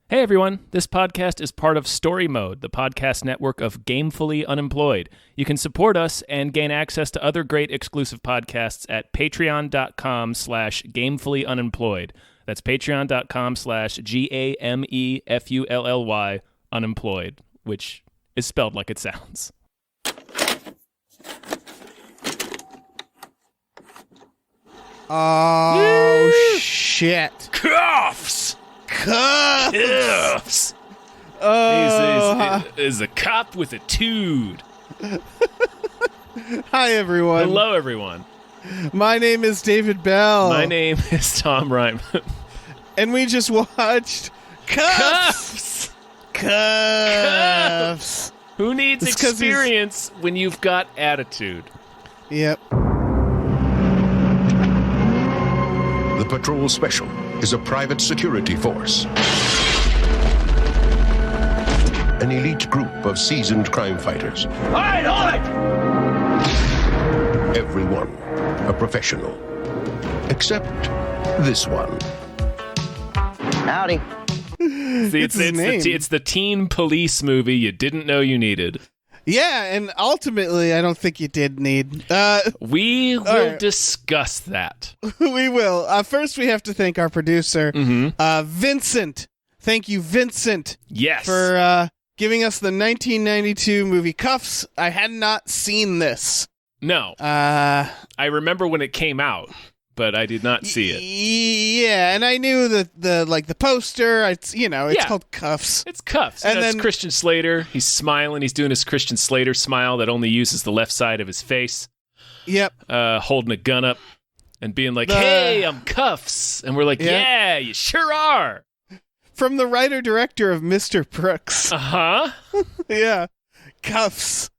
Hey everyone, this podcast is part of Story Mode, the podcast network of Gamefully Unemployed. You can support us and gain access to other great exclusive podcasts at patreon.com/gamefullyunemployed. That's patreon.com/GAMEFULLY unemployed, which is spelled like it sounds. Oh, shit. Kuffs! Kuffs! He's a cop with a tood. Hi, everyone. Hello, everyone. My name is David Bell. My name is Tom Ryman. And we just watched Kuffs! Kuffs! Who needs experience when you've got attitude? Yep. The Patrol Special is a private security force. An elite group of seasoned crime fighters. Hold it! Everyone a professional. Except this one. Howdy. See, it's the teen police movie you didn't know you needed. Yeah, and ultimately, I don't think you did need. We will discuss that. We will. First, we have to thank our producer, Vincent. Thank you, Vincent. Yes. For giving us the 1992 movie Kuffs. I had not seen this. No. I remember when it came out, but I did not see it. Yeah, and I knew the poster. It's called Kuffs. It's Kuffs. And then then Christian Slater. He's smiling. He's doing his Christian Slater smile that only uses the left side of his face. Yep. Holding a gun up and being like, "Hey, I'm Kuffs," and we're like, "Yeah, you sure are." From the writer-director of Mr. Brooks. Uh-huh. Yeah. Kuffs.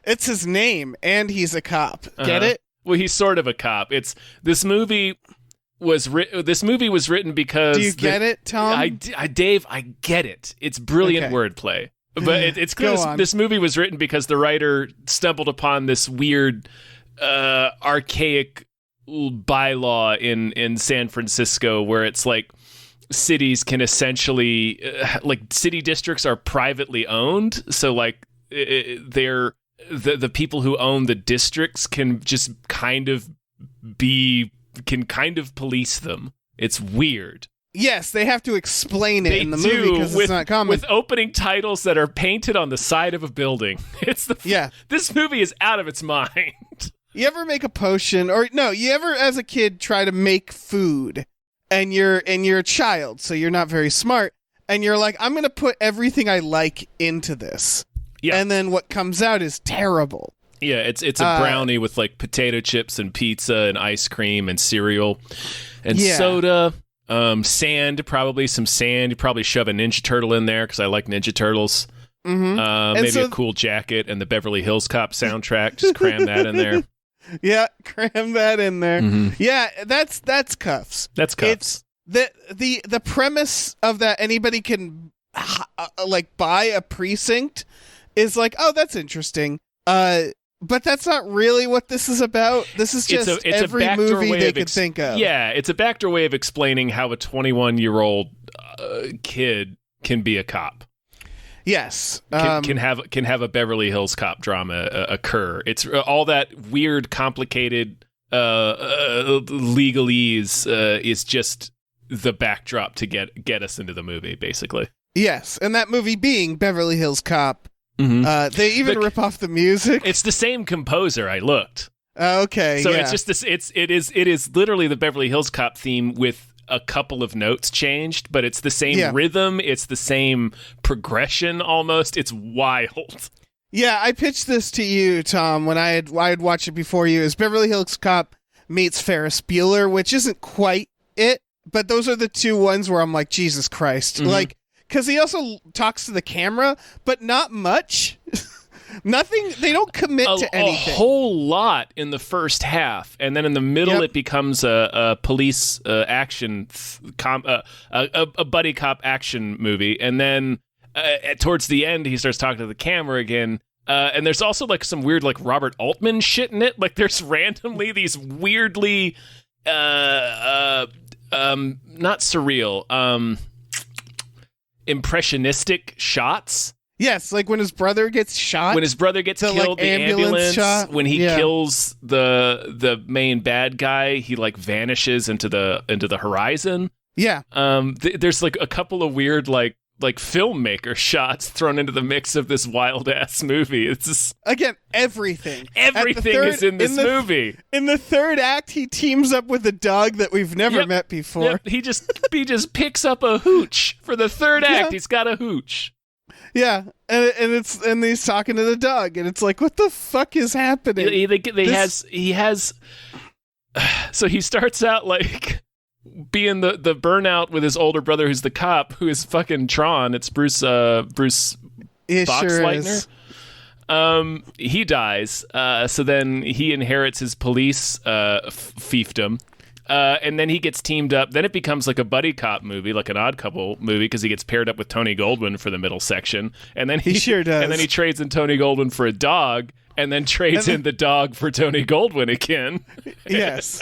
It's his name, and he's a cop. Get it? Well, he's sort of a cop. This movie was written because... Do you get it, Tom? Dave, I get it. It's brilliant wordplay. But it's clear this movie was written because the writer stumbled upon this weird, archaic bylaw in San Francisco where it's like cities can essentially... city districts are privately owned, so like they're... The people who own the districts can just kind of police them. It's weird. Yes, they have to explain it in the movie because it's not common. With opening titles that are painted on the side of a building. This movie is out of its mind. You ever make a potion, you ever as a kid try to make food and you're a child, so you're not very smart, and you're like, I'm going to put everything I like into this. Yeah. And then what comes out is terrible. Yeah, it's a brownie with like potato chips and pizza and ice cream and cereal and soda, sand, probably some sand. You probably shove a Ninja Turtle in there because I like Ninja Turtles. Mm-hmm. Maybe a cool jacket and the Beverly Hills Cop soundtrack. Just cram that in there. Yeah, cram that in there. Mm-hmm. Yeah, that's Kuffs. That's Kuffs. It's the premise of that anybody can buy a precinct is like, oh, that's interesting. But that's not really what this is about. This is just every movie they could think of. Yeah, it's a backdoor way of explaining how a 21-year-old kid can be a cop. Yes, can have a Beverly Hills Cop drama occur. It's all that weird, complicated legalese is just the backdrop to get us into the movie, basically. Yes, and that movie being Beverly Hills Cop. Mm-hmm. They even rip off the music. It's the same composer. I looked. Okay, so it's just this. It is literally the Beverly Hills Cop theme with a couple of notes changed, but it's the same rhythm. It's the same progression almost. It's wild. Yeah, I pitched this to you, Tom, when I had watched it before you. Is Beverly Hills Cop meets Ferris Bueller, which isn't quite it, but those are the two ones where I'm like, Jesus Christ, like. Because he also talks to the camera, but not much. Nothing. They don't commit to anything. A whole lot in the first half, and then in the middle, it becomes a police action, a buddy cop action movie, and then towards the end, he starts talking to the camera again. And there's also like some weird like Robert Altman shit in it. Like there's randomly these weirdly, not surreal. impressionistic shots. Yes, like when his brother gets shot. When his brother gets killed, the ambulance shot. When he kills the main bad guy, he like vanishes into the horizon. Yeah. There's like a couple of weird like filmmaker shots thrown into the mix of this wild ass movie. It's just, again, everything is in this movie. In the third act, he teams up with a dog that we've never met before. Yep. He just picks up a hooch for the third act. He's got a hooch. Yeah, and he's talking to the dog, and it's like, what the fuck is happening? He has. So he starts out like being the burnout with his older brother, who's the cop, who is fucking Tron. It's Bruce Boxleitner. Sure he dies. So then he inherits his police fiefdom. And then he gets teamed up. Then it becomes like a buddy cop movie, like an Odd Couple movie, because he gets paired up with Tony Goldwyn for the middle section. And then he sure does. And then he trades in Tony Goldwyn for a dog, and then trades in the dog for Tony Goldwyn again. Yes.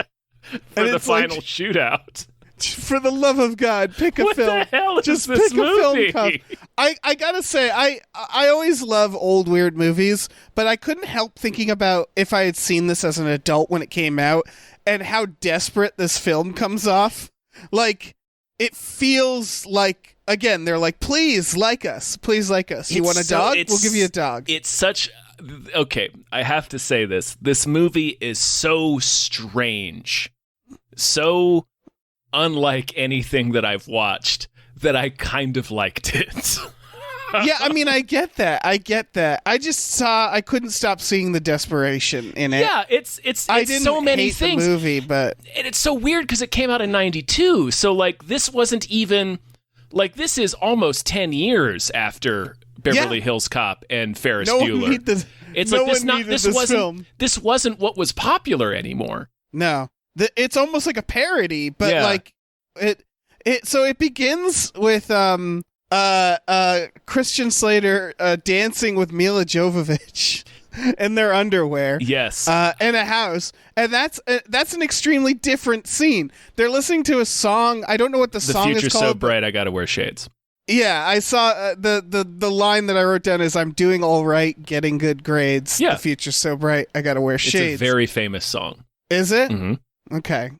for the final shootout. For the love of God, pick a film. What the hell is Just this pick movie? A film. I gotta say, I always love old weird movies, but I couldn't help thinking about if I had seen this as an adult when it came out, and how desperate this film comes off. Like, it feels like, again, they're like, please like us. You want a dog? We'll give you a dog. It's such... Okay, I have to say this. This movie is so strange. So unlike anything that I've watched that I kind of liked it. Yeah, I mean, I get that. I couldn't stop seeing the desperation in it. Yeah, it's I didn't so many hate things. The movie, but and it's so weird because it came out in 92. So like this wasn't even like this is almost 10 years after Beverly Hills Cop and Ferris Bueller. This wasn't what was popular anymore. No. It's almost like a parody, but like so it begins with Christian Slater dancing with Mila Jovovich in their underwear. Yes. In a house. And that's an extremely different scene. They're listening to a song. I don't know what the song is called. The future's so bright, I gotta wear shades. Yeah, I saw the line that I wrote down is, I'm doing all right, getting good grades. Yeah. The future's so bright, I gotta wear shades. It's a very famous song. Is it? Mm-hmm. Okay.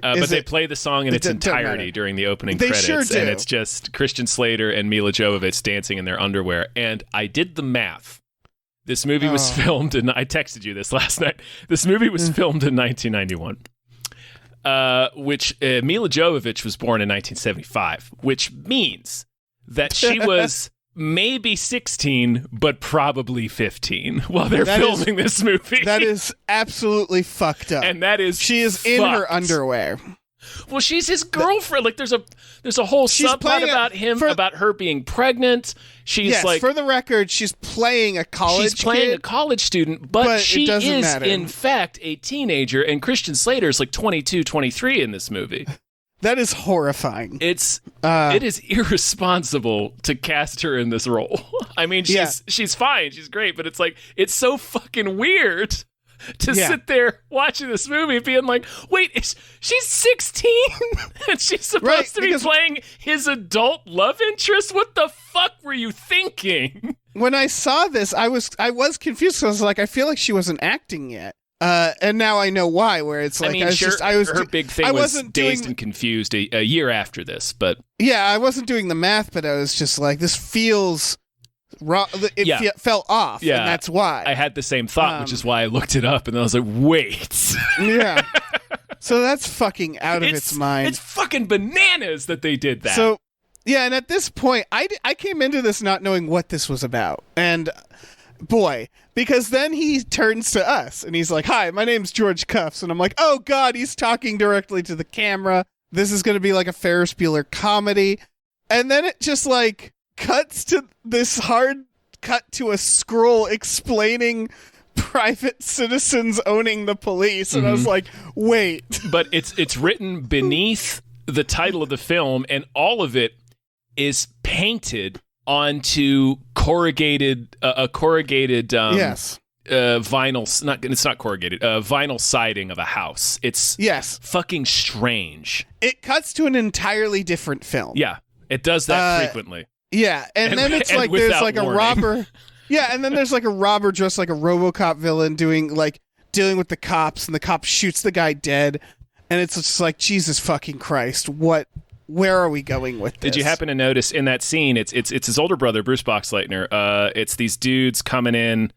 But they play the song in its entirety during the opening credits. Sure do. And it's just Christian Slater and Mila Jovovich dancing in their underwear. And I did the math. This movie was filmed in... I texted you this last night. This movie was filmed in 1991. Which Mila Jovovich was born in 1975, which means that she was maybe 16, but probably 15 while they're filming this movie. That is absolutely fucked up. And that is she is in her underwear. Well, she's his girlfriend. Like, there's a whole subplot about about her being pregnant. She's for the record, she's playing a college. She's playing kid, a college student, but she is matter. In fact a teenager. And Christian Slater is like 22, 23 in this movie. That is horrifying. It is irresponsible to cast her in this role. I mean, she's fine, she's great, but it's like it's so fucking weird to sit there watching this movie being like, wait, she's 16 and she's supposed to be playing his adult love interest? What the fuck were you thinking? When I saw this, I was confused because I was like, I feel like she wasn't acting yet. And now I know why. Where it's like, her big thing was Dazed and Confused a year after this, but I wasn't doing the math, but I was just like, this feels wrong. It fell off, and that's why I had the same thought, which is why I looked it up, and then I was like, wait, yeah. So that's fucking out of its mind. It's fucking bananas that they did that. So yeah, and at this point, I came into this not knowing what this was about, and boy, because then he turns to us and he's like, hi, my name's George Kuffs. And I'm like, oh God, he's talking directly to the camera. This is going to be like a Ferris Bueller comedy. And then it just like cuts to this hard cut to a scroll explaining private citizens owning the police. And I was like, wait. But it's written beneath the title of the film, and all of it is painted onto corrugated vinyl, it's not corrugated, vinyl siding of a house. It's fucking strange. It cuts to an entirely different film. Yeah. It does that frequently. Yeah, and then it's like there's like warning. A robber. Yeah, and then there's like a robber dressed like a RoboCop villain dealing with the cops, and the cop shoots the guy dead, and it's just like, Jesus fucking Christ, where are we going with this? Did you happen to notice in that scene, it's his older brother, Bruce Boxleitner, it's these dudes coming in,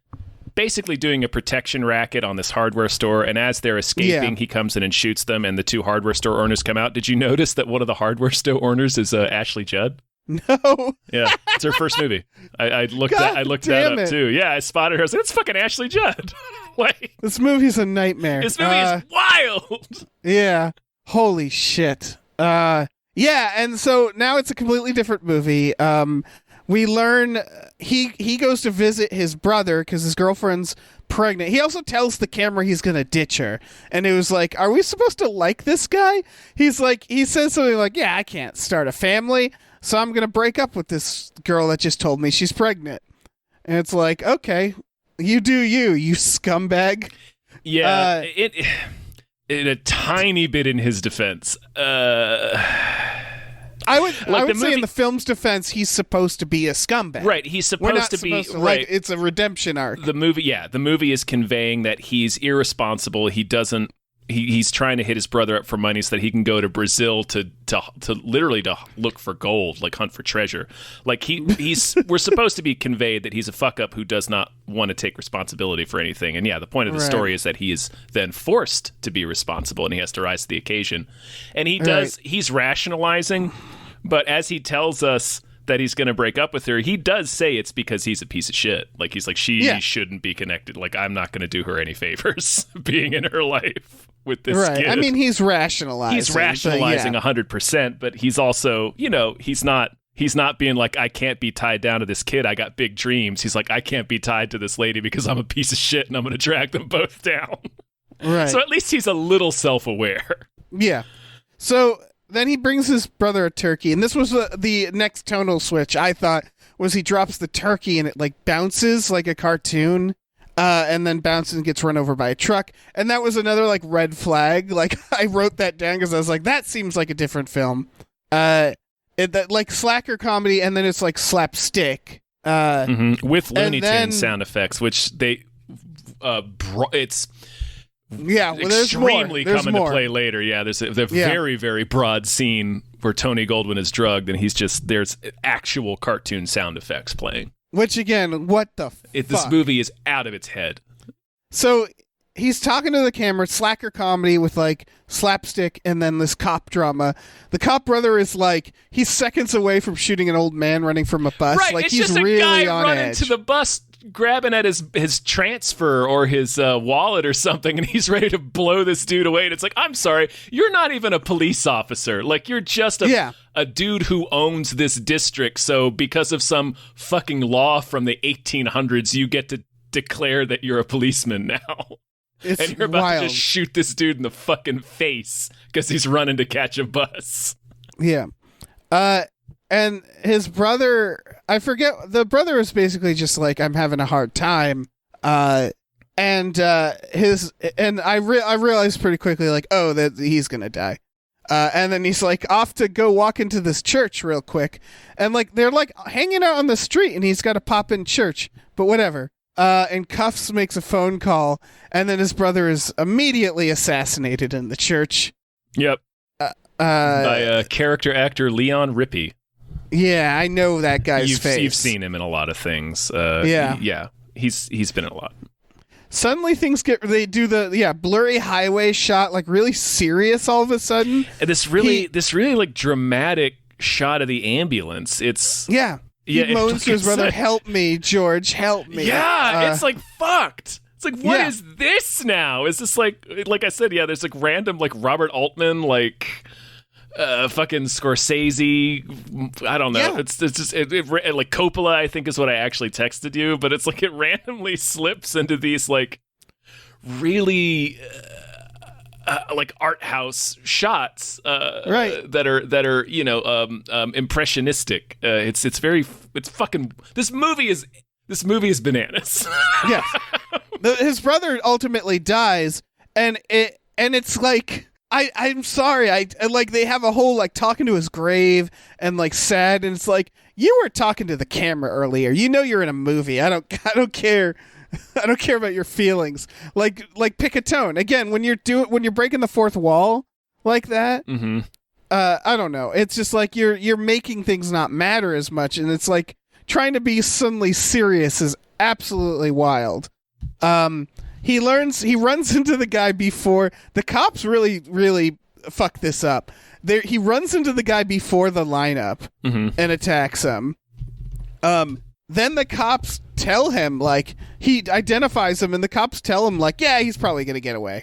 basically doing a protection racket on this hardware store, and as they're escaping, he comes in and shoots them, and the two hardware store owners come out. Did you notice that one of the hardware store owners is Ashley Judd? No. Yeah, it's her first movie. I looked that up too. Yeah, I spotted her. I was like, it's fucking Ashley Judd. Like, this movie's a nightmare. This movie is wild. Yeah. Holy shit. Yeah, and so now it's a completely different movie. We learn he goes to visit his brother because his girlfriend's pregnant. He also tells the camera he's going to ditch her. And it was like, are we supposed to like this guy? He says something like, yeah, I can't start a family, so I'm going to break up with this girl that just told me she's pregnant. And it's like, okay, you do you scumbag. Yeah, it a tiny bit in his defense. I would say in the film's defense, he's supposed to be a scumbag. Right, he's supposed to be right. It's a redemption arc. The movie is conveying that he's irresponsible. He's trying to hit his brother up for money so that he can go to Brazil to literally to look for gold, like hunt for treasure. Like we're supposed to be conveyed that he's a fuck up who does not want to take responsibility for anything. And yeah, the point of the story is that he is then forced to be responsible and he has to rise to the occasion. And he's rationalizing, but as he tells us that he's going to break up with her, he does say it's because he's a piece of shit. Like, he's like, she shouldn't be connected. Like, I'm not going to do her any favors being in her life with this kid. I mean, he's rationalizing. He's rationalizing 100%, but he's also, he's not being like, I can't be tied down to this kid. I got big dreams. He's like, I can't be tied to this lady because I'm a piece of shit and I'm going to drag them both down. Right. So at least he's a little self-aware. Yeah. So then he brings his brother a turkey, and this was the next tonal switch, I thought, was he drops the turkey and it like bounces like a cartoon, and then bounces and gets run over by a truck. And that was another like red flag. Like, I wrote that down because I was like, that seems like a different film. That like slacker comedy, and then it's like slapstick. With Looney Tunes sound effects, which they it's extremely there's come into play later. Yeah, there's a very, very broad scene where Tony Goldwyn is drugged, and there's actual cartoon sound effects playing. Which, again, what the fuck? This movie is out of its head. So he's talking to the camera, slacker comedy with like slapstick and then this cop drama. The cop brother is like, he's seconds away from shooting an old man running from a bus. Right, like, it's he's just a really guy on running edge. to the bus, grabbing at his transfer or his wallet or something, and he's ready to blow this dude away. And it's like, I'm sorry, you're not even a police officer. Like, you're just a dude who owns this district. So because of some fucking law from the 1800s, you get to declare that you're a policeman now. And you're about to just shoot this dude in the fucking face because he's running to catch a bus. Yeah. And his brother, I forget, the brother is basically just like, I'm having a hard time. And I realized pretty quickly, like, oh, that he's going to die. And then he's like off to go walk into this church real quick. And like, they're like hanging out on the street and he's got to pop in church, but whatever. And Kuffs makes a phone call, and then his brother is immediately assassinated in the church. Yep. By character actor Leon Rippey. Yeah, I know that guy's face. You've seen him in a lot of things. Yeah, he's been in a lot. Suddenly things they do the blurry highway shot, like really serious all of a sudden. And this really like dramatic shot of the ambulance. It's he moans to his brother, help me, George, help me. Yeah, it's like fucked. It's like, what is this now? Is this like I said, there's like random like Robert Altman, like fucking Scorsese. I don't know. Yeah. It's just like Coppola, I think is what I actually texted you, but it's like it randomly slips into these like really like art house shots that are impressionistic. It's fucking this movie is bananas. Yeah. His brother ultimately dies, and it's like I'm sorry. I like they have a whole like talking to his grave and like sad, and it's like you were talking to the camera earlier. You know you're in a movie. I don't care. I don't care about your feelings. Like pick a tone. Again, when you're breaking the fourth wall like that. Mm-hmm. I don't know. It's just like you're making things not matter as much, and it's like trying to be suddenly serious is absolutely wild. He runs into the guy before the cops really fuck this up. He runs into the guy before the lineup and attacks him. Then the cops tell him, like, he identifies him, and the cops tell him, like, yeah, he's probably gonna get away.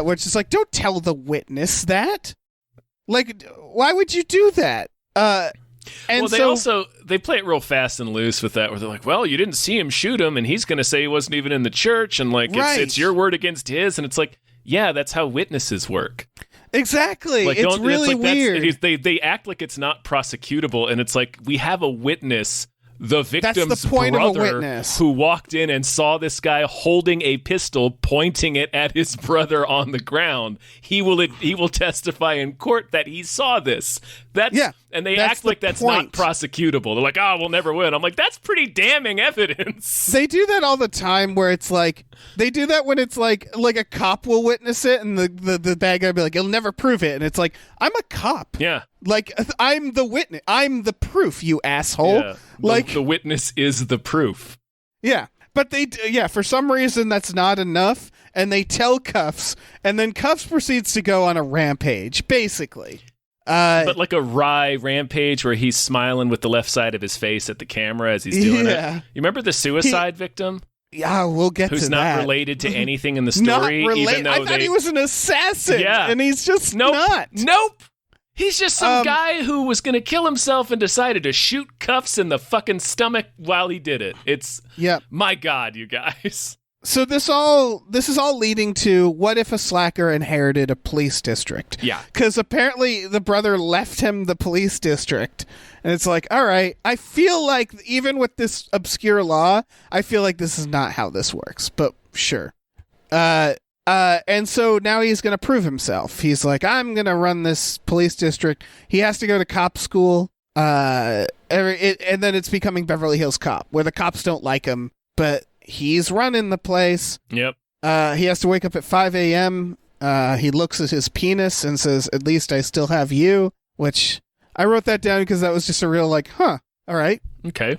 Which is like, don't tell the witness that. Like, why would you do that? And they play it real fast and loose with that, where they're like, well, you didn't see him shoot him, and he's going to say he wasn't even in the church, and like, it's your word against his, and it's like, yeah, that's how witnesses work. Exactly. Like, it's really weird. They act like it's not prosecutable, and it's like, we have a witness, the victim's That's the point brother, of a witness, who walked in and saw this guy holding a pistol, pointing it at his brother on the ground. He will testify in court that he saw this. And they act like that's not prosecutable. They're like, we'll never win. I'm like, that's pretty damning evidence. They do that all the time, where it's like they do that when it's like a cop will witness it, and the bad guy will be like, he'll never prove it, and it's like, I'm a cop. Yeah. Like, I'm the witness. I'm the proof, you asshole. Yeah. Like, the witness is the proof. Yeah. But for some reason that's not enough, and they tell Kuffs, and then Kuffs proceeds to go on a rampage, basically. But like a wry rampage where he's smiling with the left side of his face at the camera as he's doing it. You remember the suicide victim? Yeah, we'll get to that. Who's not related to anything in the story. Even though I thought he was an assassin, and he's just not. Nope. He's just some guy who was going to kill himself and decided to shoot Kuffs in the fucking stomach while he did it. My God, you guys. So this is all leading to, what if a slacker inherited a police district? Yeah. Because apparently the brother left him the police district. And it's like, all right, I feel like even with this obscure law, I feel like this is not how this works. But sure. And so now he's going to prove himself. He's like, I'm going to run this police district. He has to go to cop school. And then it's becoming Beverly Hills Cop, where the cops don't like him, but he's running the place. Yep. He has to wake up at 5 a.m. He looks at his penis and says, at least I still have you, which I wrote that down because that was just a real like, all right. Okay.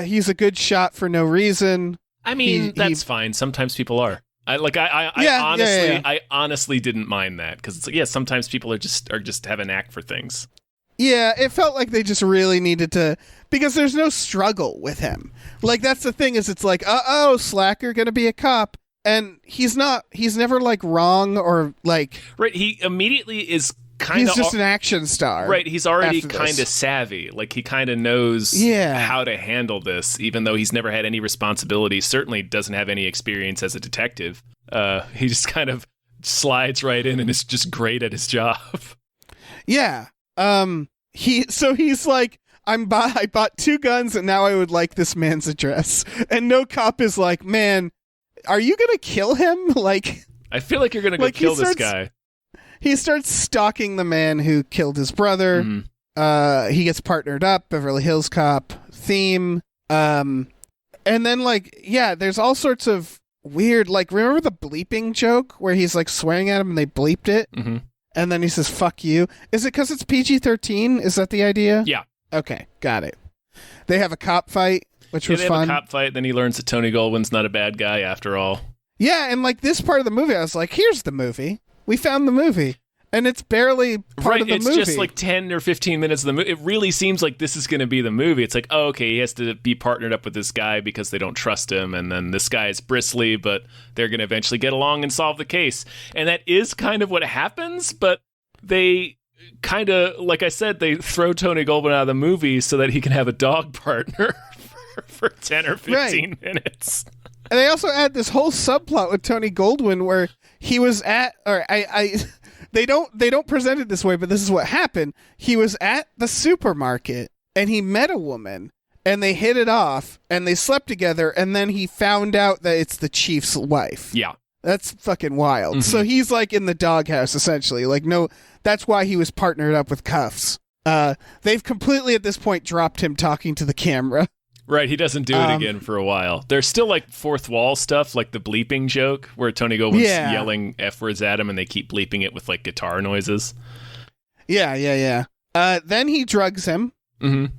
He's a good shot for no reason. I mean, that's fine. Sometimes people are. I honestly didn't mind that, because it's like, sometimes people are just have a knack for things. Yeah, it felt like they just really needed to, because there's no struggle with him. Like, that's the thing, is it's like, slacker gonna be a cop, and he's never like wrong or like, right. He immediately is kind of, he's just an action star, right? He's already kind of savvy, like he kind of knows how to handle this, even though he's never had any responsibility. Certainly doesn't have any experience as a detective. He just kind of slides right in and is just great at his job. Yeah. He's like, I bought 2 guns, and now I would like this man's address. And no cop is like, man, are you gonna kill him? Like, I feel like you're gonna go kill this guy. He starts stalking the man who killed his brother. Mm-hmm. He gets partnered up, Beverly Hills Cop theme. And then there's all sorts of weird, like, remember the bleeping joke where he's like swearing at him and they bleeped it? Mm-hmm. And then he says, fuck you. Is it because it's PG-13? Is that the idea? Yeah. Okay, got it. They have a cop fight, which was fun. They have a cop fight, then he learns that Tony Goldwyn's not a bad guy after all. Yeah, and like this part of the movie, I was like, here's the movie. We found the movie. And it's barely part of the movie. It's just like 10 or 15 minutes of the movie. It really seems like this is going to be the movie. It's like, oh, okay, he has to be partnered up with this guy because they don't trust him. And then this guy is bristly, but they're going to eventually get along and solve the case. And that is kind of what happens, but they kind of, like I said, they throw Tony Goldwyn out of the movie so that he can have a dog partner for 10 or 15 minutes. And they also add this whole subplot with Tony Goldwyn where he was at, or they don't present it this way, but this is what happened. He was at the supermarket and he met a woman and they hit it off and they slept together, and then he found out that it's the chief's wife. Yeah. That's fucking wild. Mm-hmm. So he's like in the doghouse essentially. Like that's why he was partnered up with Kuffs. They've completely at this point dropped him talking to the camera. Right, he doesn't do it again for a while. There's still like fourth wall stuff, like the bleeping joke, where Tony Goldwyn's yelling F words at him and they keep bleeping it with like guitar noises. Yeah. Then he drugs him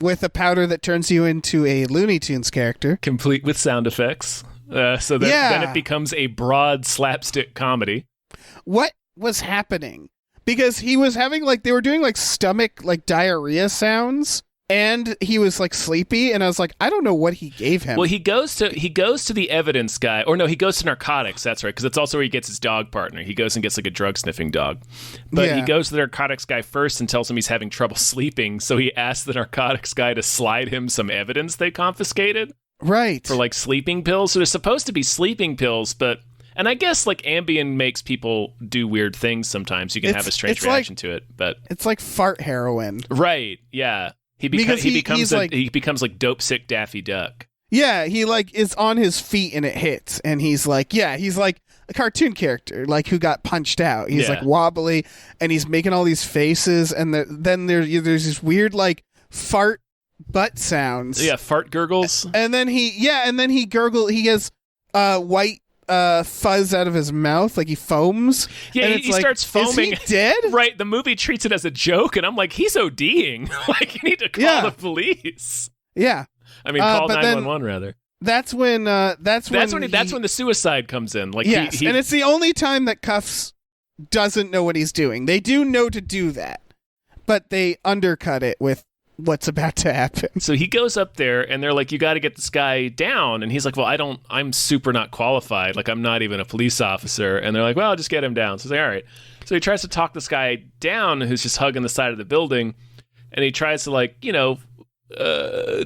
with a powder that turns you into a Looney Tunes character. Complete with sound effects. So then it becomes a broad slapstick comedy. What was happening? Because he was having they were doing stomach diarrhea sounds. And he was sleepy, and I was like, I don't know what he gave him. Well, he goes to the evidence guy, or no, he goes to narcotics. That's right, because that's also where he gets his dog partner. He goes and gets a drug sniffing dog, but he goes to the narcotics guy first and tells him he's having trouble sleeping. So he asks the narcotics guy to slide him some evidence they confiscated, right, for sleeping pills. So they're supposed to be sleeping pills, and I guess Ambien makes people do weird things sometimes. You can have a strange reaction to it, but it's like fart heroin, right? Yeah. He becomes like dope sick Daffy Duck. Yeah, he is on his feet and it hits, and he's like a cartoon character who got punched out. He's wobbly, and he's making all these faces, and then there's these weird fart butt sounds. Yeah, fart gurgles. And then he gurgle. He has white fuzz out of his mouth, he foams. Yeah, and he starts foaming. Is he dead? Right, the movie treats it as a joke, and I'm like, he's ODing. You need to call the police. Yeah, I mean, call 911 rather. That's when that's when the suicide comes in. Yes, and it's the only time that Kuffs doesn't know what he's doing. They do know to do that, but they undercut it with what's about to happen. So he goes up there and they're like, you got to get this guy down. And he's like, well, I'm super not qualified. I'm not even a police officer. And they're like, well, I'll just get him down. So he's like, all right. So he tries to talk this guy down who's just hugging the side of the building. And he tries to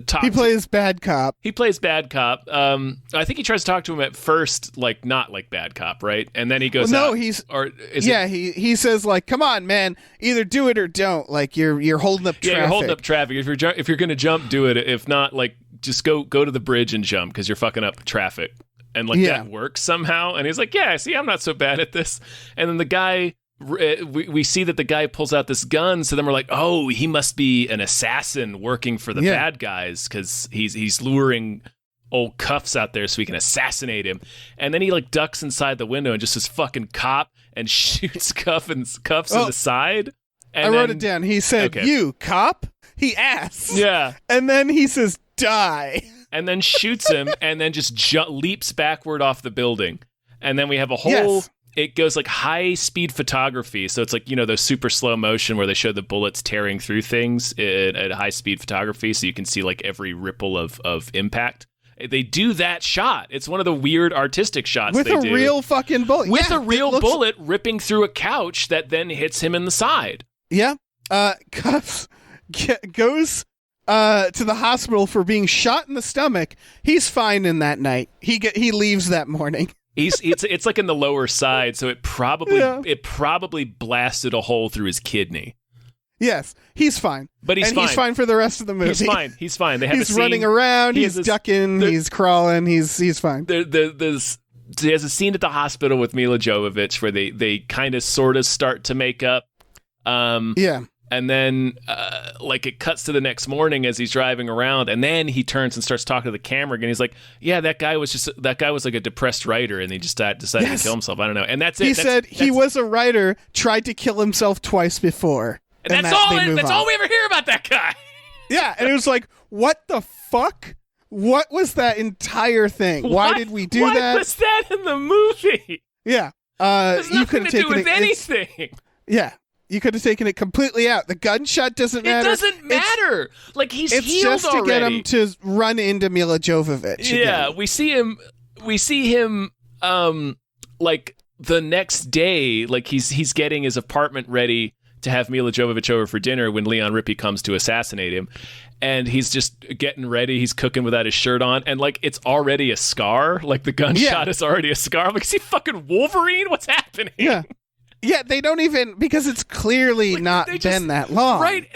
talk. He plays bad cop. I think he tries to talk to him at first, not like bad cop, right? And then he goes, he says come on, man, either do it or don't. You're holding up traffic. Yeah, you're holding up traffic. If you're gonna jump, do it. If not, just go to the bridge and jump because you're fucking up traffic. And that works somehow. And he's like, yeah, see, I'm not so bad at this. And then the guy. We see that the guy pulls out this gun, so then we're like, oh, he must be an assassin working for the bad guys because he's luring old Kuffs out there so he can assassinate him. And then he ducks inside the window and just says fucking cop and shoots Kuffs in the side. And I wrote it down. He said, you cop? He asks. Yeah. And then he says, die. And then shoots him and then just leaps backward off the building. And then we have a whole... Yes. It goes high speed photography. So it's those super slow motion where they show the bullets tearing through things at high speed photography. So you can see every ripple of impact. They do that shot. It's one of the weird artistic shots with they do. With a real fucking bullet. With a real bullet ripping through a couch that then hits him in the side. Yeah. Kuffs goes to the hospital for being shot in the stomach. He's fine in that night. He leaves that morning. It's in the lower side, so it probably blasted a hole through his kidney. Yes, he's fine. But he's fine for the rest of the movie. He's fine. They have he's running around, he's ducking, he's crawling, he's fine. He has a scene at the hospital with Mila Jovovich where they kind of sort of start to make up. And then, it cuts to the next morning as he's driving around, and then he turns and starts talking to the camera again. He's like, "Yeah, that guy was a depressed writer, and he just decided to kill himself. I don't know." And that's it. He said he was a writer, tried to kill himself twice before. And that's all we ever hear about that guy. Yeah, and it was like, what the fuck? What was that entire thing? Why did we do that? What was that in the movie? Yeah, you could have taken it with anything. Yeah. You could have taken it completely out. The gunshot doesn't matter. It doesn't matter. He's it's healed just to already. Get him to run into Mila Jovovich. Yeah, again. we see him the next day, he's getting his apartment ready to have Mila Jovovich over for dinner when Leon Rippey comes to assassinate him. And he's just getting ready. He's cooking without his shirt on. And, it's already a scar. The gunshot is already a scar. I'm like, is he fucking Wolverine? What's happening? Yeah. Yeah, they don't even, because it's clearly not been that long. Right.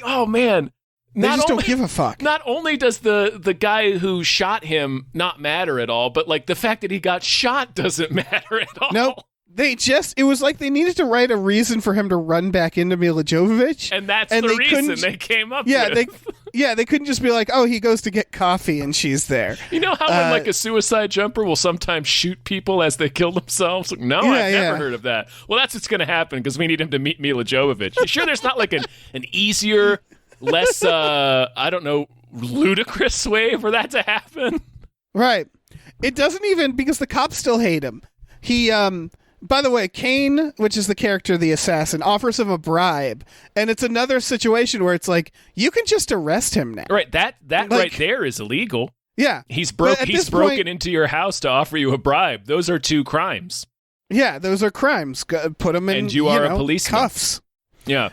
Oh, man. They just don't give a fuck. Not only does the guy who shot him not matter at all, but like the fact that he got shot doesn't matter at all. Nope. It was like they needed to write a reason for him to run back into Mila Jovovich. And that's the reason they came up with. They couldn't just be like, oh, he goes to get coffee and she's there. You know how when like a suicide jumper will sometimes shoot people as they kill themselves? Like, no, I've never heard of that. Well, that's what's going to happen because we need him to meet Mila Jovovich. You sure there's not like an easier, less, I don't know, ludicrous way for that to happen? Right. It doesn't even, because the cops still hate him. He, by the way, Kane, which is the character, the assassin, offers him a bribe, and it's another situation where it's like, you can just arrest him now. Right, that like, right there is illegal. Yeah. He's broken into your house to offer you a bribe. Those are 2 crimes. Yeah, those are crimes. Put him in, and you are a policeman. Cuffs. Yeah.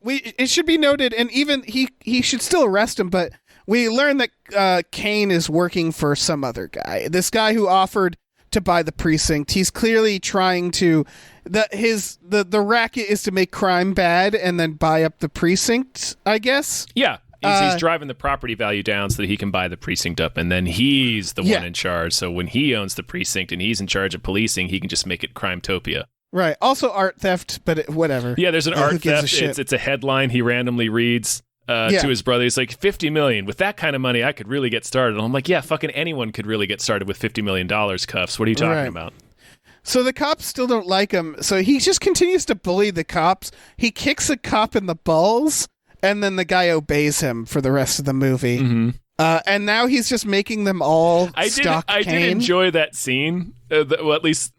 It should be noted, and even he should still arrest him, but we learned that Kane is working for some other guy. This guy who offered to buy the precinct. He's clearly trying to the racket is to make crime bad and then buy up the precinct, I guess. Yeah. He's driving the property value down so that he can buy the precinct up, and then he's the one in charge. So when he owns the precinct and he's in charge of policing, he can just make it Crimetopia. Right. Also art theft, but whatever. Yeah, there's an art theft. It's a headline he randomly reads. To his brother. He's like, $50 million. With that kind of money, I could really get started. And I'm like, yeah, fucking anyone could really get started with $50 million, Kuffs. What are you talking about? So the cops still don't like him. So he just continues to bully the cops. He kicks a cop in the balls, and then the guy obeys him for the rest of the movie. Mm-hmm. And now he's just making them all stalk Kane. I did enjoy that scene. Well, at least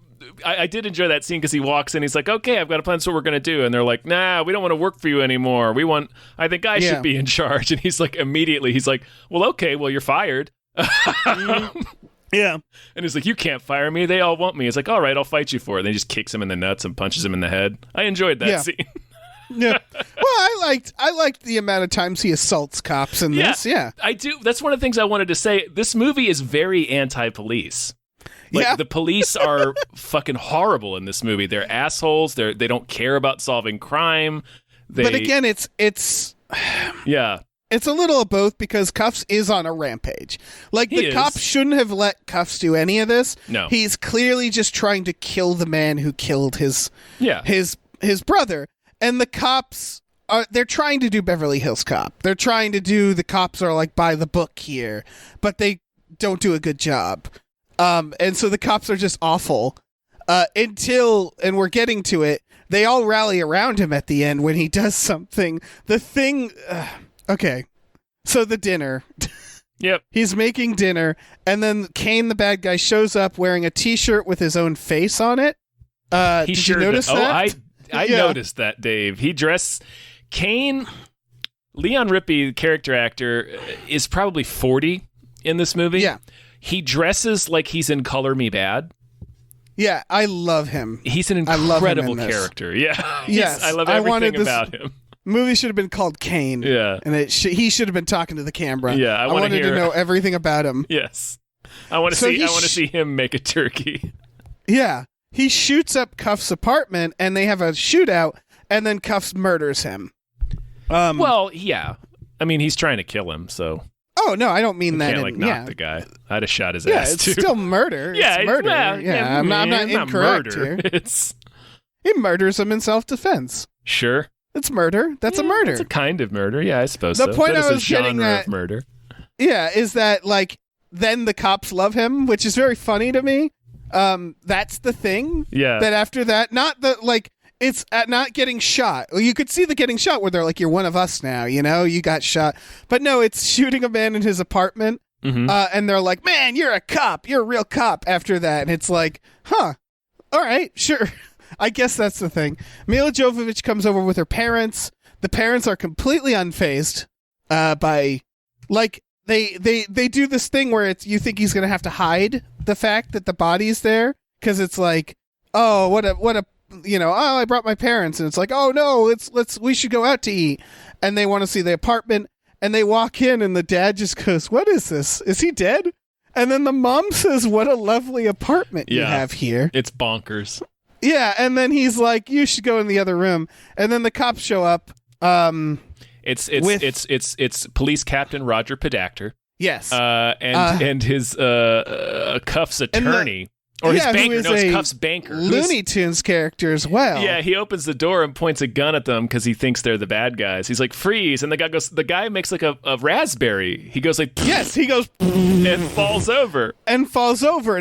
I did enjoy that scene because he walks in. He's like, okay, I've got a plan. That's what we're going to do. And they're like, nah, we don't want to work for you anymore. I think I should be in charge. And he's like, immediately, he's like, well, okay, well, you're fired. Yeah. And he's like, you can't fire me. They all want me. He's like, all right, I'll fight you for it. And he just kicks him in the nuts and punches him in the head. I enjoyed that scene. Yeah. Well, I liked the amount of times he assaults cops in this. Yeah. I do. That's one of the things I wanted to say. This movie is very anti-police. Like, the police are fucking horrible in this movie. They're assholes. They don't care about solving crime. But again, it's yeah. It's a little of both because Kuffs is on a rampage. Like, the cops shouldn't have let Kuffs do any of this. No. He's clearly just trying to kill the man who killed his brother. And the cops they're trying to do Beverly Hills Cop. They're trying to do, the cops are like by the book here, but they don't do a good job. And so the cops are just awful until, and we're getting to it, they all rally around him at the end when he does something. Okay. So the dinner. Yep. He's making dinner, and then Kane, the bad guy, shows up wearing a t-shirt with his own face on it. Did you notice that? I noticed that, Dave. He dressed... Kane... Leon Rippey, the character actor, is probably 40 in this movie. Yeah. He dresses like he's in Color Me Bad. Yeah, I love him. He's an incredible character. Yeah. Yes. I love everything about him. Movie should have been called Kane. Yeah. And he should have been talking to the camera. Yeah, I wanted to know everything about him. Yes. I want to see him make a turkey. Yeah. He shoots up Kuffs' apartment and they have a shootout, and then Kuffs murders him. Well, yeah. I mean, he's trying to kill him, so. Oh, no, I don't mean that. Can't knock the guy. I'd have shot his ass too. Yeah, it's still murder. It's murder. I'm not incorrect here. He murders him in self-defense. Sure. It's murder. That's a murder. It's a kind of murder. Yeah, I suppose the point that I was getting at, of murder. Yeah, is that, like, then the cops love him, which is very funny to me. That's the thing. Yeah. That after that, not the, like, it's at not getting shot. You could see the getting shot where they're like, you're one of us now, you know, you got shot. But no, it's shooting a man in his apartment. Mm-hmm. And they're like, man, you're a cop. You're a real cop after that. And it's like, huh, all right, sure. I guess that's the thing. Mila Jovovich comes over with her parents. The parents are completely unfazed by, like, they do this thing where it's, you think he's going to have to hide the fact that the body's there. Because it's like, oh, what a, you know, oh, I brought my parents, and it's like, oh no, we should go out to eat, and they want to see the apartment, and they walk in, and the dad just goes, what is this? Is he dead? And then the mom says, what a lovely apartment you have here. It's bonkers. Yeah, and then he's like, you should go in the other room, and then the cops show up. It's police captain Roger Podacter. Yes. And his Kuffs attorney. Or his banker. No, it's Kuffs' banker. Looney Tunes character as well. Yeah, he opens the door and points a gun at them because he thinks they're the bad guys. He's like, freeze. And the guy makes like a raspberry. He goes like, yes, he goes, and falls over. And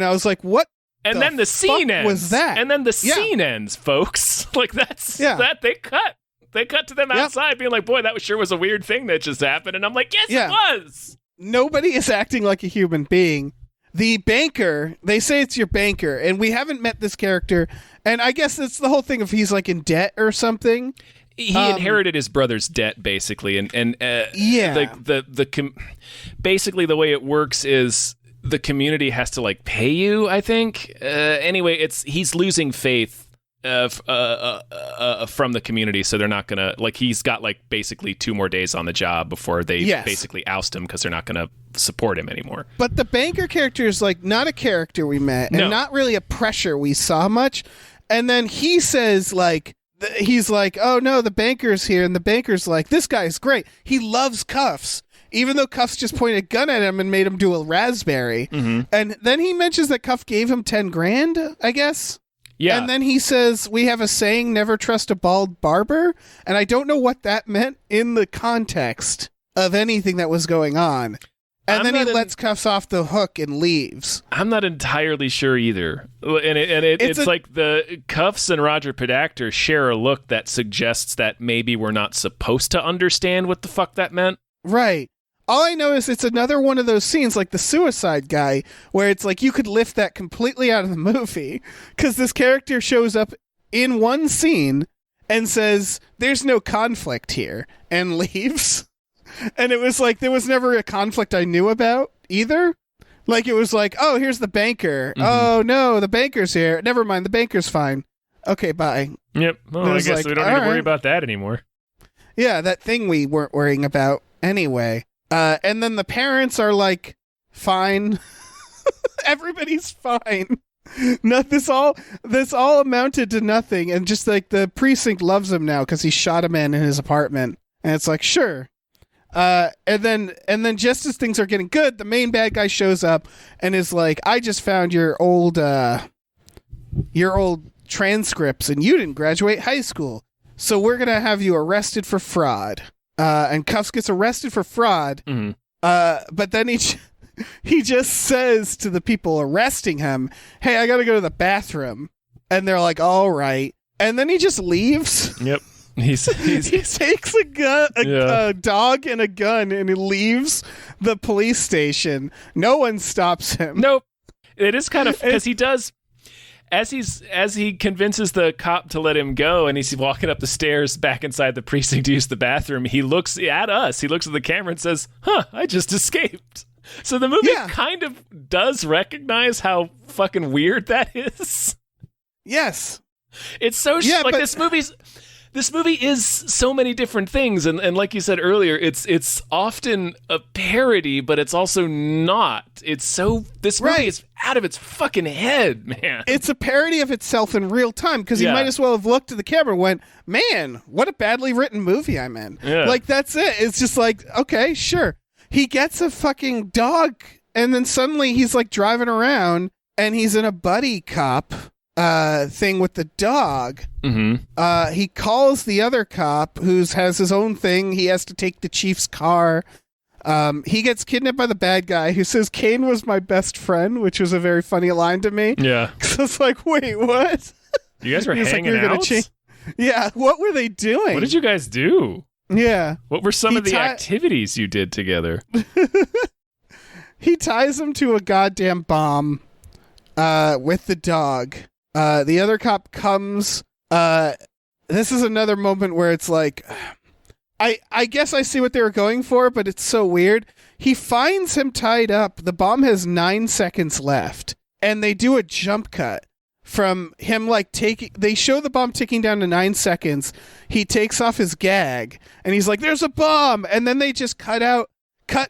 I was like, what? And then the scene ends. Was that? And then the scene ends, folks. Like that's that they cut. They cut to them outside being like, boy, that sure was a weird thing that just happened. And I'm like, yes, it was. Nobody is acting like a human being. The banker, they say it's your banker, and we haven't met this character, and I guess it's the whole thing of he's like in debt or something. He inherited his brother's debt, basically, basically the way it works is the community has to like pay you, I think. Anyway, he's losing faith from the community, so they're not gonna he's got like basically 2 more days on the job before they basically oust him because they're not gonna support him anymore. But the banker character is like not a character we met, and not really a pressure we saw much. And then he says he's like, oh no, the banker's here, and the banker's like, this guy's great. He loves Kuffs. Even though Kuffs just pointed a gun at him and made him do a raspberry. Mm-hmm. And then he mentions that Kuff gave him 10 grand, I guess. Yeah. And then he says, we have a saying, never trust a bald barber. And I don't know what that meant in the context of anything that was going on. And then he lets Kuffs off the hook and leaves. I'm not entirely sure either. And it's like the Kuffs and Roger Podacter share a look that suggests that maybe we're not supposed to understand what the fuck that meant. Right. All I know is it's another one of those scenes like the Suicide Guy where it's like you could lift that completely out of the movie because this character shows up in one scene and says, there's no conflict here, and leaves. And it was like there was never a conflict I knew about either. Like it was like, oh, here's the banker. Mm-hmm. Oh, no, the banker's here. Never mind, the banker's fine. Okay, bye. Yep. Well, I guess we don't need to worry about that anymore. Yeah, that thing we weren't worrying about anyway. And then the parents are like, fine. Everybody's fine. No, this all amounted to nothing. And just like the precinct loves him now because he shot a man in his apartment. And it's like, sure. And then just as things are getting good, the main bad guy shows up and is like, I just found your old transcripts and you didn't graduate high school. So we're going to have you arrested for fraud. And Kuffs gets arrested for fraud. Mm-hmm. But then he just says to the people arresting him, hey, I got to go to the bathroom. And they're like, all right. And then he just leaves. Yep. He takes a dog and a gun and he leaves the police station. No one stops him. Nope. It is kind of because he does as he convinces the cop to let him go and he's walking up the stairs back inside the precinct to use the bathroom. He looks at us. He looks at the camera and says, "Huh, I just escaped." So the movie kind of does recognize how fucking weird that is. Yes. It's so this movie is so many different things, and like you said earlier, it's often a parody, but it's also not. This movie is out of its fucking head, man. It's a parody of itself in real time, because he might as well have looked at the camera and went, man, what a badly written movie I'm in. Yeah. Like, that's it. It's just like, okay, sure. He gets a fucking dog, and then suddenly he's like driving around, and he's in a buddy cop thing with the dog. Mm-hmm. He calls the other cop who has his own thing. He has to take the chief's car. He gets kidnapped by the bad guy who says Kane was my best friend, which was a very funny line to me. Yeah. Because it's like, wait, what? You guys were hanging out? Yeah, what were they doing? What did you guys do? Yeah. What were some of the activities you did together? He ties him to a goddamn bomb with the dog. The other cop comes. This is another moment where it's like, I guess I see what they were going for, but it's so weird. He finds him tied up. The bomb has 9 seconds left, and they do a jump cut from him they show the bomb ticking down to 9 seconds. He takes off his gag, and he's like, there's a bomb, and then they just cut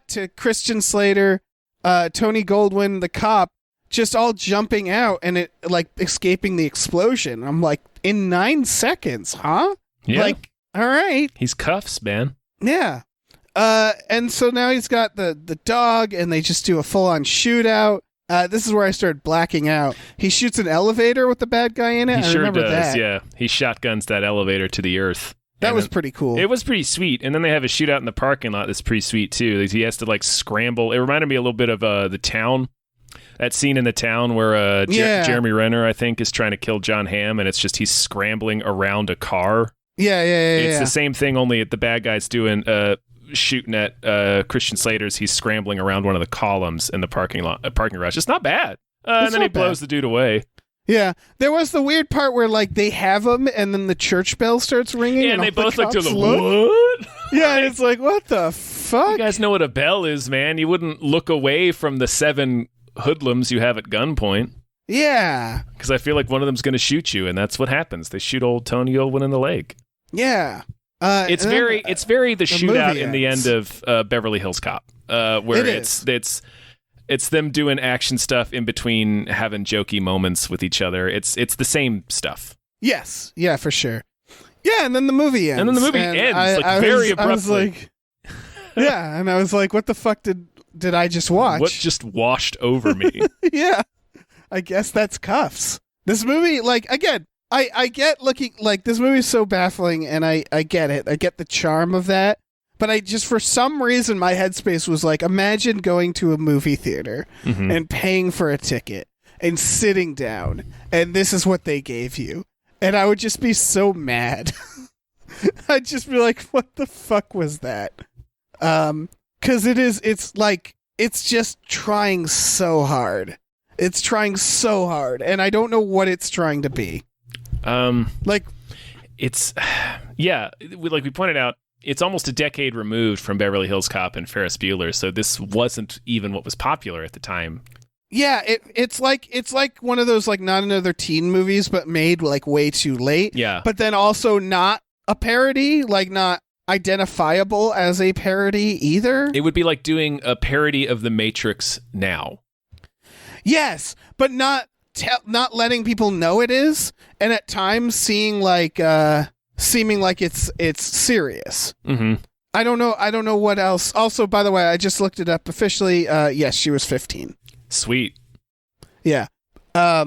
to Christian Slater, Tony Goldwyn, the cop, just all jumping out and it like escaping the explosion. I'm like, in 9 seconds, huh? Yeah. Like, all right. He's Kuffs, man. Yeah. And so now he's got the dog, and they just do a full-on shootout. This is where I started blacking out. He shoots an elevator with the bad guy in it. He I sure remember does, that. yeah. He shotguns that elevator to the earth. That was pretty cool. It was pretty sweet. And then they have a shootout in the parking lot that's pretty sweet, too. He has to, like, scramble. It reminded me a little bit of The Town. That scene in The Town where Jeremy Renner, I think, is trying to kill John Hamm, and it's just he's scrambling around a car. Yeah. It's the same thing, only the bad guy's doing... shooting at Christian Slater's, he's scrambling around one of the columns in the parking garage. It's not bad. And then he blows the dude away. Yeah, there was the weird part where like they have him, and then the church bell starts ringing. Yeah, and they both look to the what? Yeah, and it's like, what the fuck? You guys know what a bell is, man. You wouldn't look away from the 7 hoodlums you have at gunpoint. Yeah, because I feel like one of them's going to shoot you, and that's what happens. They shoot old Tony Owen in the leg. Yeah. It's very the shootout in the end of Beverly Hills Cop, where it's them doing action stuff in between having jokey moments with each other. It's the same stuff. Yes, yeah, for sure. Yeah, and then the movie ends. Very abruptly. I was like, yeah, and I was like, what the fuck did I just watch? What just washed over me? Yeah, I guess that's Kuffs. This movie, like, again. I get looking like this movie is so baffling, and I get it. I get the charm of that, but I just for some reason my headspace was like, imagine going to a movie theater and paying for a ticket and sitting down, and this is what they gave you, and I would just be so mad. I'd just be like, what the fuck was that? Because it's just trying so hard. It's trying so hard, and I don't know what it's trying to be. It's like we pointed out, it's almost a decade removed from Beverly Hills Cop and Ferris Bueller, so this wasn't even what was popular at the time. Yeah, it's like one of those like Not Another Teen movies, but made like way too late. Yeah, but then also not a parody, like not identifiable as a parody either. It would be like doing a parody of The Matrix now. Yes, but not letting people know it is, and at times seeming like it's serious. Mm-hmm. I don't know what else. Also, by the way, I just looked it up officially. Yes, she was 15. Sweet. Yeah. I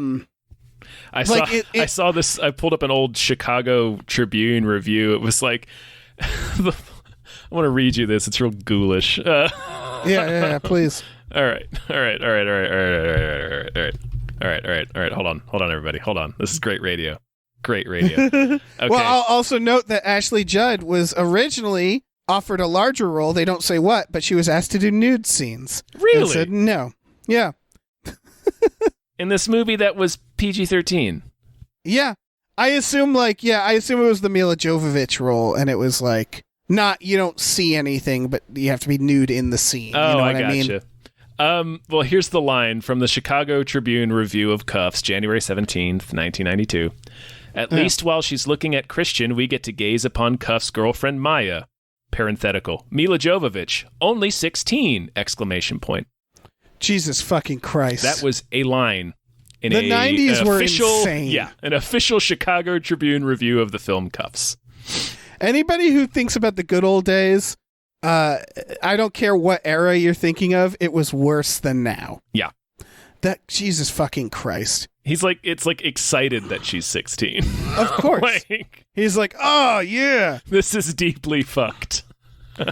saw this. I pulled up an old Chicago Tribune review. It was like, I want to read you this. It's real ghoulish. Yeah, please. All right. Hold on, everybody. Hold on. This is great radio. Okay. Well, I'll also note that Ashley Judd was originally offered a larger role. They don't say what, but she was asked to do nude scenes. Really? And said no. Yeah. In this movie that was PG-13. Yeah. I assume it was the Mila Jovovich role, and it was like, not, you don't see anything, but you have to be nude in the scene. Oh, you know what I mean? Gotcha. Well, here's the line from the Chicago Tribune review of Kuffs, January 17th, 1992. At least while she's looking at Christian, we get to gaze upon Kuffs' girlfriend Maya. Parenthetical. Mila Jovovich, only 16! Exclamation point. Jesus fucking Christ. That was a line in the 90s were insane. Yeah, an official Chicago Tribune review of the film Kuffs. Anybody who thinks about the good old days, I don't care what era you're thinking of, it was worse than now. Yeah. That Jesus fucking Christ. He's like, it's like excited that she's 16. Of course. He's like, oh yeah. This is deeply fucked.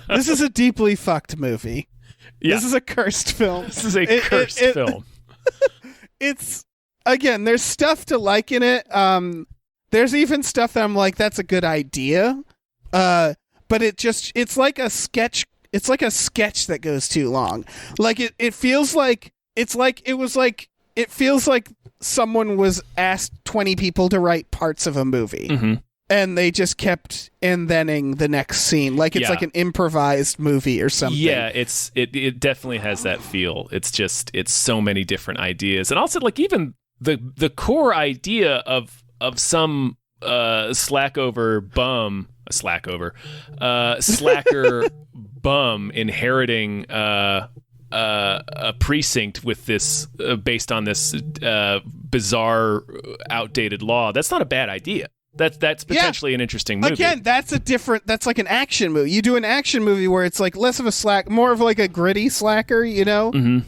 This is a deeply fucked movie. Yeah. This is a cursed film. This is a cursed film. It's, again, there's stuff to like in it. There's even stuff that I'm like, that's a good idea. But it's like a sketch. It's like a sketch that goes too long. Like it feels like it feels like someone was asked 20 people to write parts of a movie. Mm-hmm. And they just kept inventing the next scene. Like it's like an improvised movie or something. Yeah, it definitely has that feel. It's so many different ideas. And also like even the core idea of some slacker bum inheriting a precinct with this based on this bizarre outdated law. That's not a bad idea. That's potentially an interesting movie. Again, that's like an action movie. You do an action movie where it's like less of a more of like a gritty slacker,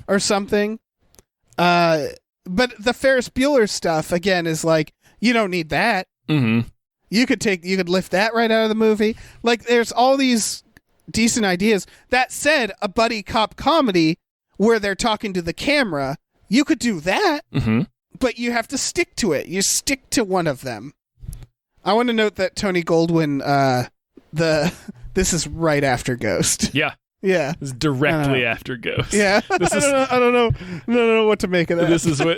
or something. But the Ferris Bueller stuff, again, is like, you don't need that. Mm-hmm. You could lift that right out of the movie. Like, there's all these decent ideas. That said, a buddy cop comedy where they're talking to the camera, you could do that, but you have to stick to it. You stick to one of them. I want to note that Tony Goldwyn, this is right after Ghost. Yeah. Yeah. It's directly after Ghost. Yeah. I don't know what to make of that.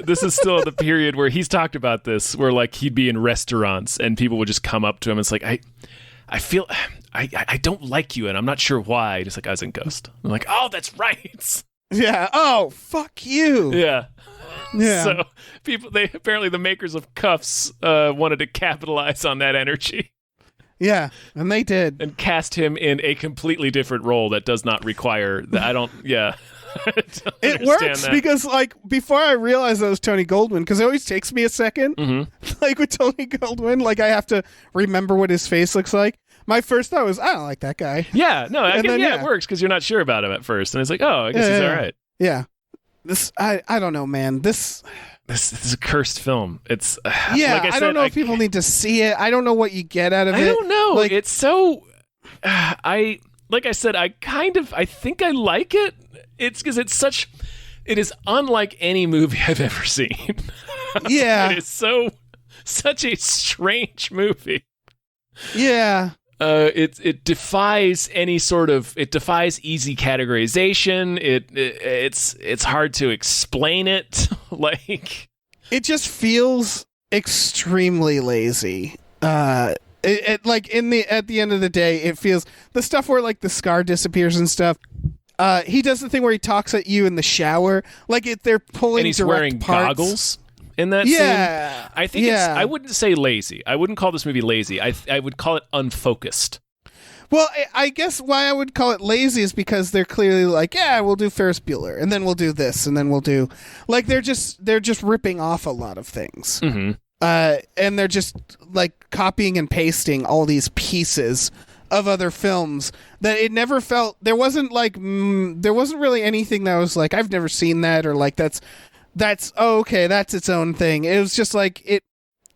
This is still the period where he's talked about this, where like he'd be in restaurants and people would just come up to him. It's like, I feel I don't like you and I'm not sure why. Just like, I was in Ghost. I'm like, oh, that's right. Yeah. Oh, fuck you. Yeah. Yeah. So apparently the makers of Kuffs wanted to capitalize on that energy. Yeah, and they did. And cast him in a completely different role that does not require that. I don't it works that. Because like before I realized that was Tony Goldwyn, because it always takes me a second. Like with Tony Goldwyn, like I have to remember what his face looks like. My first thought was, I don't like that guy. Yeah, no, it works because you're not sure about him at first. And it's like, oh, I guess he's all right. Yeah. This I don't know, man. This is a cursed film. It's like I don't know if people need to see it. I don't know what you get out of it. I don't know. Like, it's so like I said, I think I like it. It's because it is unlike any movie I've ever seen. Yeah. It is such a strange movie. Yeah. It defies easy categorization. It's hard to explain it. Like, it just feels extremely lazy. It like at the end of the day, it feels the stuff where like the scar disappears and stuff. He does the thing where he talks at you in the shower, like they're pulling and he's direct wearing parts. goggles. In that scene, I think I wouldn't say lazy. I wouldn't call this movie lazy. I would call it unfocused. Well, I guess why I would call it lazy is because they're clearly like, yeah, we'll do Ferris Bueller, and then we'll do this, and then we'll do like they're just ripping off a lot of things, and they're just like copying and pasting all these pieces of other films that it never felt. There wasn't really anything that was like, I've never seen that, or like that's okay, that's its own thing. It was just like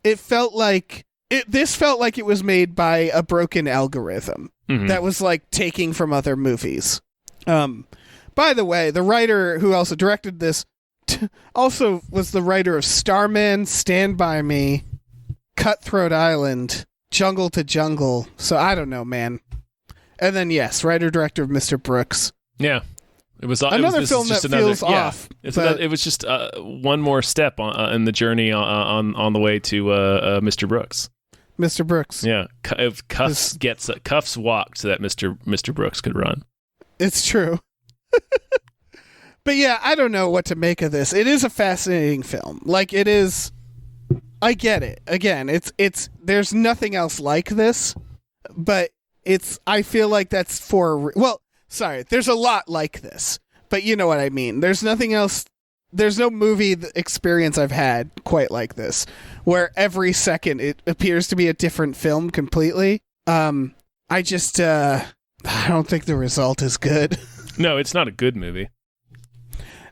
it felt like this felt like it was made by a broken algorithm that was like taking from other movies. By the way, the writer who also directed this also was the writer of Starman, Stand By Me, Cutthroat Island, Jungle to Jungle. So I don't know, man. And then yes, writer director of Mr. Brooks. Yeah. It was another film that feels off. It was just one more step in the journey on the way to Mr. Brooks. Mr. Brooks. Yeah, if Kuffs walked so that Mr. Brooks could run. It's true. But yeah, I don't know what to make of this. It is a fascinating film. Like it is. I get it. Again, it's there's nothing else like this, but I feel like that's there's a lot like this, but you know what I mean. There's nothing else. There's no movie experience I've had quite like this, where every second it appears to be a different film completely. I don't think the result is good. No, it's not a good movie.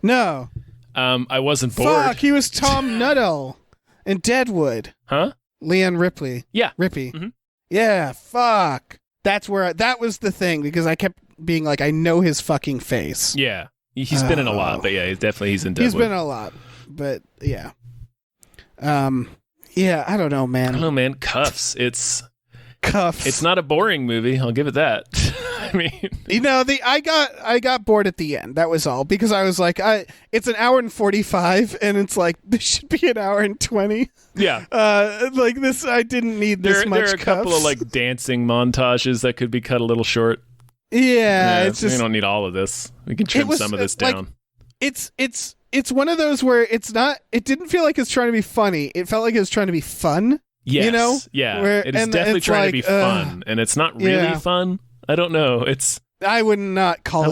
No. I wasn't bored. Fuck, he was Tom Nuttall in Deadwood. Huh? Leon Ripley. Yeah. Rippey. Mm-hmm. Yeah, fuck. That's where that was the thing, because I kept being like, I know his fucking face. Yeah. He's been in a lot, but yeah, he's in Deadwood. He's been in a lot, but yeah. Yeah, I don't know, man. I don't know, man. Kuffs. It's Kuffs. It's not a boring movie. I'll give it that. I mean, I got bored at the end. That was all, because I was like, it's an hour and 45, and it's like this should be an hour and 20. Yeah. Like this, I didn't need this much. There are a couple of like dancing montages that could be cut a little short. Yeah, it's just, we don't need all of this. We can trim some of this down. It's one of those where it didn't feel like it's trying to be funny. It felt like it was trying to be fun. Yes. You know? Yeah. It is definitely trying to be fun, and it's not really fun. I don't know. I would not call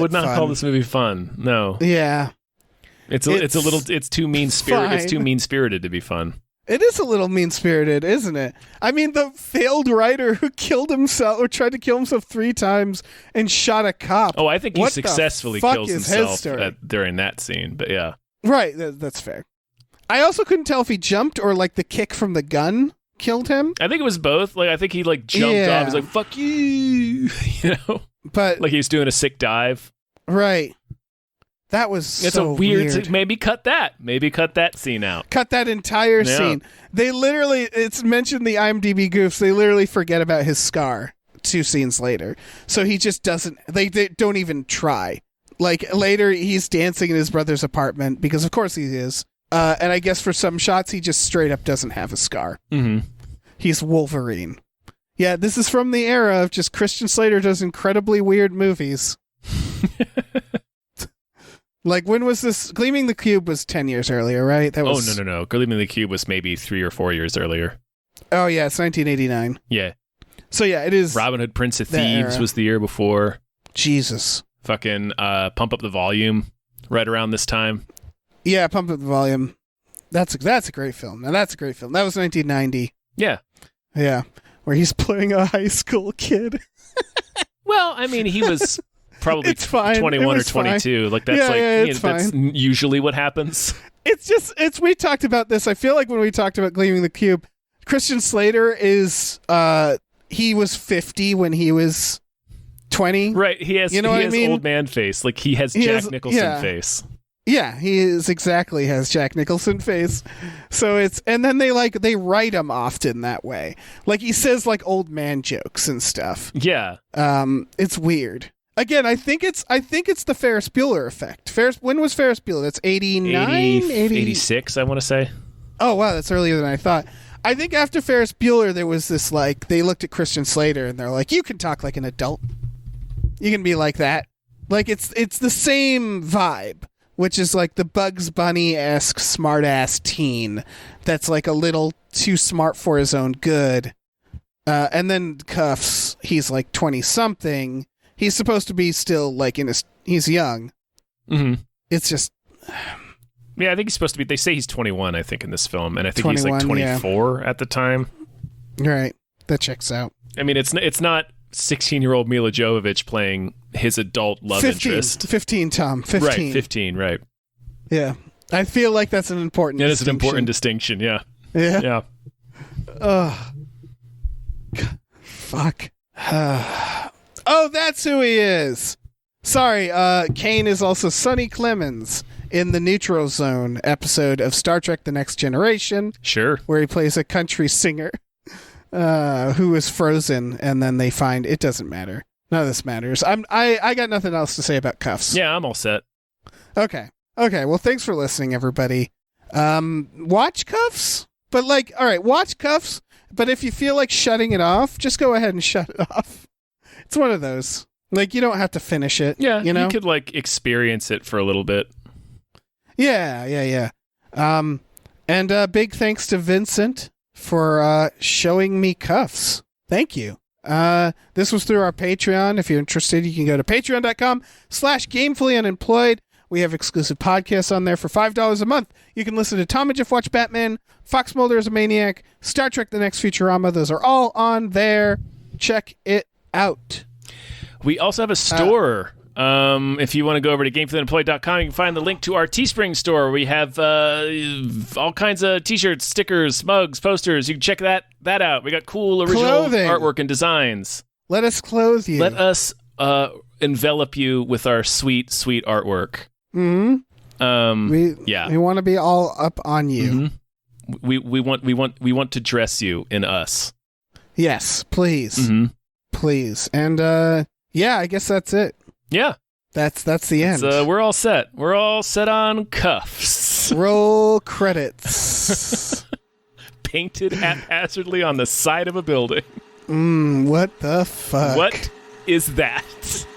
this movie fun. No. Yeah. It's too mean-spirited to be fun. It is a little mean-spirited, isn't it? I mean, the failed writer who killed himself or tried to kill himself 3 times and shot a cop. Oh, I think he successfully kills himself during that scene, but yeah. Right, that's fair. I also couldn't tell if he jumped or like the kick from the gun killed him. I think it was both. Like I think he like jumped off. He's like, "Fuck you," you know. But like he's doing a sick dive. Right. That was it's so a weird. Maybe cut that. Maybe cut that scene out. Cut that entire scene. They literally. It's mentioned the IMDb goofs. They literally forget about his scar 2 scenes later. So he just doesn't. They don't even try. Like later, he's dancing in his brother's apartment because of course he is. And I guess for some shots, he just straight up doesn't have a scar. Mm-hmm. He's Wolverine. Yeah, this is from the era of just Christian Slater does incredibly weird movies. Like, when was this? Gleaming the Cube was 10 years earlier, right? That was... Oh, no. Gleaming the Cube was maybe 3 or 4 years earlier. Oh, yeah, it's 1989. Yeah. So, yeah, it is... Robin Hood, Prince of Thieves era. Was the year before. Jesus. Fucking Pump Up the Volume right around this time. Yeah, Pump Up the Volume. That's a great film. Now, that's a great film. That was 1990. Yeah. Yeah. Where he's playing a high school kid. Well, I mean, he was... Probably 21 or 22. Fine. Like that's that's usually what happens. It's we talked about this. I feel like when we talked about Gleaming the Cube, Christian Slater is he was 50 when he was 20. Right. He has old man face. Like he has Jack Nicholson face. Yeah, he is exactly has Jack Nicholson face. So and then they write him often that way. Like he says like old man jokes and stuff. Yeah. It's weird. Again, I think it's the Ferris Bueller effect. When was Ferris Bueller? That's 89? 86, I want to say. Oh, wow, that's earlier than I thought. I think after Ferris Bueller, there was this, like, they looked at Christian Slater and they're like, you can talk like an adult. You can be like that. Like, it's the same vibe, which is like the Bugs Bunny-esque smart-ass teen that's, like, a little too smart for his own good. And then Kuffs, he's, like, 20-something. He's supposed to be still, like, he's young. Mm-hmm. It's just... Yeah, I think he's supposed to be... They say he's 21, I think, in this film. And I think he's, like, 24 at the time. Right. That checks out. I mean, it's not 16-year-old Mila Jovovich playing his adult love interest. 15, Tom. 15. Right, 15, right. Yeah. I feel like that's an important distinction. It is an important distinction, yeah. Yeah? Yeah. Ugh. Fuck. Oh, that's who he is. Sorry, Kane is also Sonny Clemens in the Neutral Zone episode of Star Trek The Next Generation. Sure. Where he plays a country singer who is frozen, and then they find it doesn't matter. None of this matters. I got nothing else to say about Kuffs. Yeah, I'm all set. Okay. Well, thanks for listening, everybody. Watch Kuffs? But, like, all right, watch Kuffs, but if you feel like shutting it off, just go ahead and shut it off. It's one of those. Like, you don't have to finish it. Yeah, you know? You could, like, experience it for a little bit. Yeah. And big thanks to Vincent for showing me Kuffs. Thank you. This was through our Patreon. If you're interested, you can go to patreon.com/gamefullyunemployed. We have exclusive podcasts on there for $5 a month. You can listen to Tom and Jeff Watch Batman, Fox Mulder is a Maniac, Star Trek The Next Futurama. Those are all on there. Check it out. We also have a store. If you want to go over to gamefullyunemployed.com, you can find the link to our Teespring store. We have all kinds of t-shirts, stickers, mugs, posters. You can check that out. We got cool original artwork and designs. Let us clothe you. Let us envelop you with our sweet, sweet artwork. Mm-hmm. We want to be all up on you. Mm-hmm. We want to dress you in us. Yes, please. Mm-hmm. Please. And I guess that's it. Yeah. That's the end. We're all set. We're all set on Kuffs. Roll credits. Painted haphazardly on the side of a building. What the fuck? What is that?